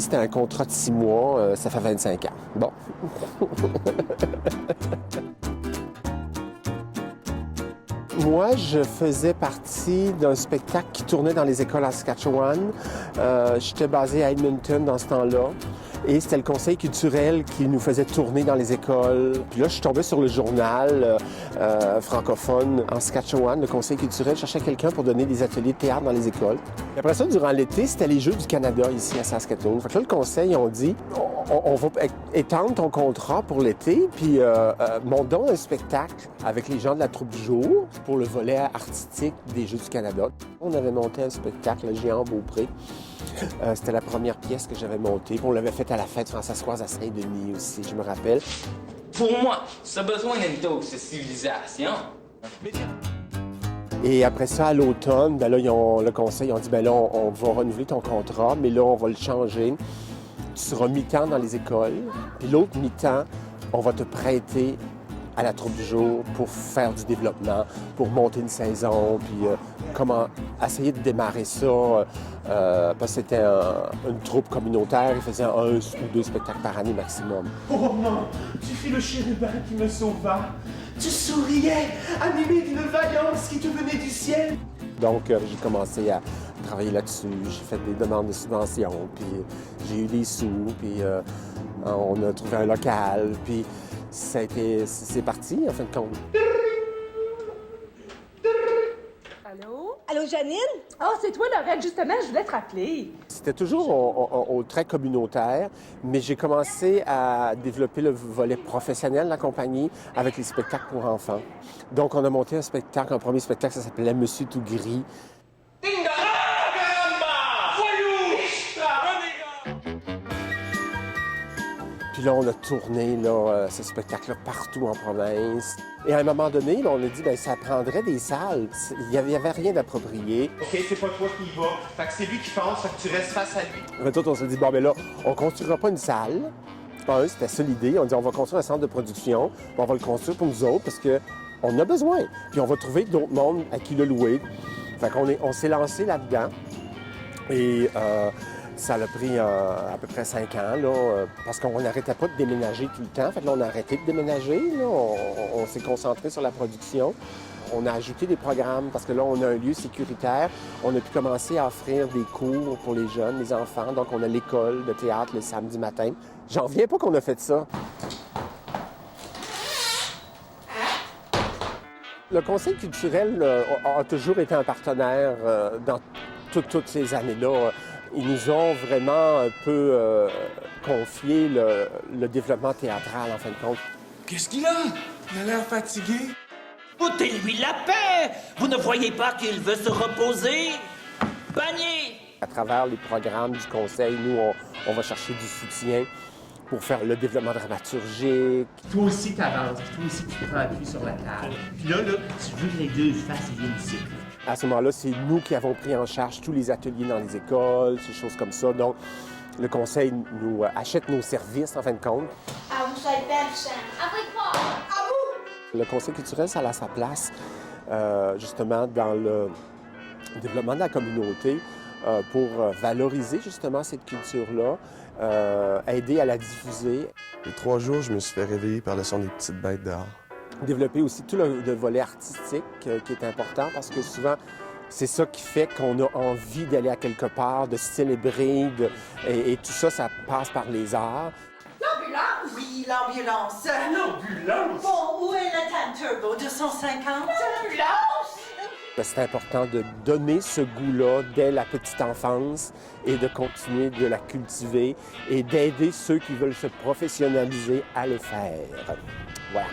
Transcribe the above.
c'était un contrat de 6 mois. Ça fait 25 ans. Bon. Moi, je faisais partie d'un spectacle qui tournait dans les écoles en Saskatchewan. J'étais basé à Edmonton dans ce temps-là. Et c'était le conseil culturel qui nous faisait tourner dans les écoles. Puis là, je suis tombé sur le journal francophone en Saskatchewan. Le conseil culturel cherchait quelqu'un pour donner des ateliers de théâtre dans les écoles. Et après ça, durant l'été, c'était les Jeux du Canada ici à Saskatoon. Fait que là, le conseil, on dit, on va étendre ton contrat pour l'été, puis montons un spectacle avec les gens de la troupe du jour pour le volet artistique des Jeux du Canada. On avait monté un spectacle, le Géant Beaupré. C'était la première pièce que j'avais montée. On l'avait faite à la fête française à Saint-Denis aussi, je me rappelle. Pour moi, ça a besoin d'une dose de civilisation. Et après ça, à l'automne, ben là, le conseil a dit, ben là, on va renouveler ton contrat, mais là, on va le changer. Tu seras mi-temps dans les écoles, puis l'autre mi-temps, on va te prêter à la troupe du jour pour faire du développement, pour monter une saison, puis comment essayer de démarrer ça. Parce que c'était une troupe communautaire, ils faisaient 1 ou 2 spectacles par année maximum. Oh non, tu fus le chérubin qui me sauva. Tu souriais, animé d'une vaillance qui te venait du ciel. Donc, j'ai commencé à travailler là-dessus. J'ai fait des demandes de subventions, puis j'ai eu des sous, puis on a trouvé un local, puis c'est parti, en fin de compte. Allô? Allô, Janine? Oh, c'est toi, Lorette, justement, je voulais te rappeler. C'était toujours au très communautaire, mais j'ai commencé à développer le volet professionnel de la compagnie avec les spectacles pour enfants. Donc, on a monté un premier spectacle, ça s'appelait Monsieur tout gris. Puis là, on a tourné ce spectacle-là partout en province. Et à un moment donné, on a dit que ça prendrait des salles. Il n'y avait rien d'approprié. OK, c'est pas toi qui y va. Fait que c'est lui qui pense, fait que tu restes face à lui. Après tout, on s'est dit, bon, ben là, on construira pas une salle. C'était ça l'idée. On dit, on va construire un centre de production. On va le construire pour nous autres parce qu'on en a besoin. Puis on va trouver d'autres mondes à qui le louer. Fait qu'on s'est lancé là-dedans. Et ça a pris à peu près 5 ans, là, parce qu'on n'arrêtait pas de déménager tout le temps. Fait que là, on a arrêté de déménager. Là. On s'est concentré sur la production. On a ajouté des programmes parce que là, on a un lieu sécuritaire. On a pu commencer à offrir des cours pour les jeunes, les enfants. Donc, on a l'école de théâtre le samedi matin. J'en reviens pas qu'on a fait ça. Le Conseil culturel a toujours été un partenaire dans toutes ces années-là. Ils nous ont vraiment un peu confié le développement théâtral, en fin de compte. Qu'est-ce qu'il a? Il a l'air fatigué. Foutez-lui la paix! Vous ne voyez pas qu'il veut se reposer? Panier! À travers les programmes du Conseil, nous, on va chercher du soutien pour faire le développement dramaturgique. Toi aussi, t'avances, puis toi aussi, tu prends appui sur la table. Puis là, tu veux que les deux fassent viennent ici. À ce moment-là, c'est nous qui avons pris en charge tous les ateliers dans les écoles, ces choses comme ça. Donc, le Conseil nous achète nos services, en fin de compte. Ah, vous savez bien, à vous! Le Conseil culturel, ça a sa place, justement, dans le développement de la communauté pour valoriser, justement, cette culture-là, aider à la diffuser. Les 3 jours, je me suis fait réveiller par le son des petites bêtes dehors. Développer aussi tout le volet artistique qui est important parce que souvent, c'est ça qui fait qu'on a envie d'aller à quelque part, de célébrer, et tout ça, ça passe par les arts. L'ambulance? Oui, l'ambulance. L'ambulance? Bon, où est le TAN Turbo 250? L'ambulance? C'est important de donner ce goût-là dès la petite enfance et de continuer de la cultiver et d'aider ceux qui veulent se professionnaliser à le faire. Voilà.